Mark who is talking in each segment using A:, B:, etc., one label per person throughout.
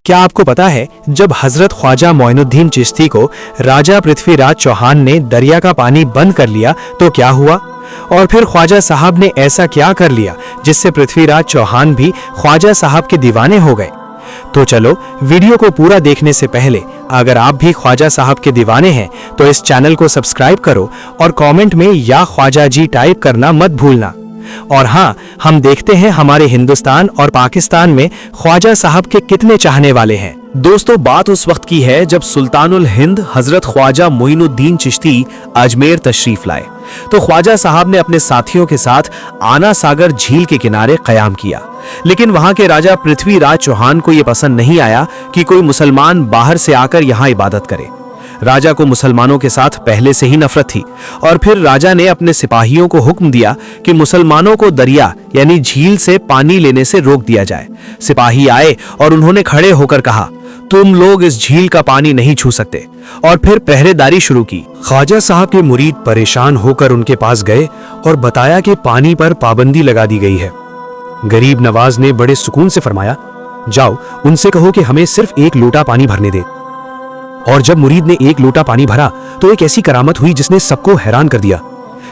A: क्या आपको पता है जब हजरत ख्वाजा मोइनुद्दीन चिश्ती को राजा पृथ्वीराज चौहान ने दरिया का पानी बंद कर लिया तो क्या हुआ, और फिर ख्वाजा साहब ने ऐसा क्या कर लिया जिससे पृथ्वीराज चौहान भी ख्वाजा साहब के दीवाने हो गए। तो चलो वीडियो को पूरा देखने से पहले अगर आप भी ख्वाजा साहब के दीवाने हैं तो इस चैनल को सब्सक्राइब करो और कमेंट में या ख्वाजा जी टाइप करना मत भूलना। और हाँ, हम देखते हैं हमारे हिंदुस्तान और पाकिस्तान में ख्वाजा साहब के कितने चाहने वाले हैं।
B: दोस्तों, बात उस वक्त की है जब सुल्तानुल हिंद हजरत ख्वाजा मोइनुद्दीन चिश्ती अजमेर तशरीफ लाए तो ख्वाजा साहब ने अपने साथियों के साथ आना सागर झील के किनारे कयाम किया। लेकिन वहां के राजा पृथ्वीराज चौहान को यह पसंद नहीं आया कि कोई मुसलमान बाहर से आकर यहां इबादत करे। राजा को मुसलमानों के साथ पहले से ही नफरत थी और फिर राजा ने अपने सिपाहियों को हुक्म दिया कि मुसलमानों को दरिया यानी झील से पानी लेने से रोक दिया जाए। सिपाही आए और उन्होंने खड़े होकर कहा, तुम लोग इस झील का पानी नहीं छू सकते, और फिर पहरेदारी शुरू की।
A: ख्वाजा साहब के मुरीद परेशान होकर उनके पास गए और बताया कि पानी पर पाबंदी लगा दी गई है। गरीब नवाज ने बड़े सुकून से फरमाया, जाओ उनसे कहो कि हमें सिर्फ एक लोटा पानी भरने दे। और जब मुरीद ने एक लोटा पानी भरा तो एक ऐसी करामत हुई जिसने सबको हैरान कर दिया।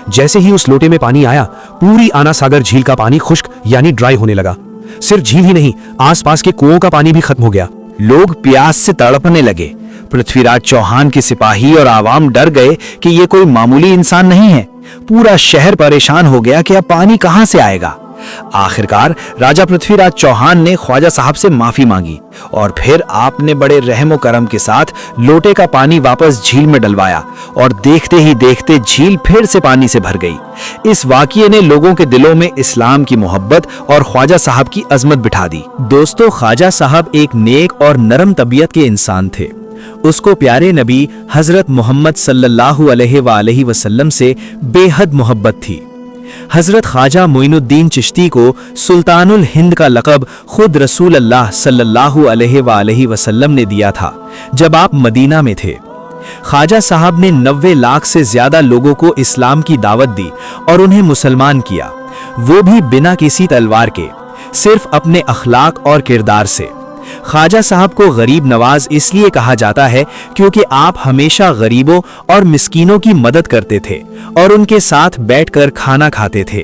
A: जैसे ही उस लोटे में पानी आया, पूरी आना सागर झील का पानी खुश्क यानी ड्राई होने लगा। सिर्फ झील ही नहीं, आसपास के कुओं का पानी भी खत्म हो गया।
B: लोग प्यास से तड़पने लगे। पृथ्वीराज चौहान के सिपाही और आवाम डर गए कि ये कोई मामूली इंसान नहीं है। पूरा शहर परेशान हो गया कि अब पानी कहां से आएगा। आखिरकार राजा पृथ्वीराज चौहान ने ख्वाजा साहब से माफी मांगी और फिर आपने बड़े रहमो करम के साथ लोटे का पानी वापस झील में डलवाया और देखते ही देखते झील फिर से पानी से भर गई। इस वाकये ने लोगों के दिलों में इस्लाम की मोहब्बत और ख्वाजा साहब की अजमत बिठा दी। दोस्तों, ख्वाजा साहब एक नेक और नरम तबीयत के इंसान थे। उसको प्यारे नबी हजरत मोहम्मद सल्लल्लाहु अलैहि वसल्लम से बेहद मोहब्बत थी। हजरत ख्वाजा मोइनुद्दीन चिश्ती को सुल्तानुल हिंद का लक़ब खुद रसूल अल्लाह सल्लल्लाहु अलैहि वसल्लम ने दिया था जब आप मदीना में थे। ख्वाजा साहब ने 90 लाख से ज्यादा लोगों को इस्लाम की दावत दी और उन्हें मुसलमान किया, वो भी बिना किसी तलवार के, सिर्फ अपने अखलाक और किरदार से। ख्वाजा साहब को गरीब नवाज इसलिए कहा जाता है क्योंकि आप हमेशा गरीबों और मिस्कीनों की मदद करते थे और उनके साथ बैठकर खाना खाते थे।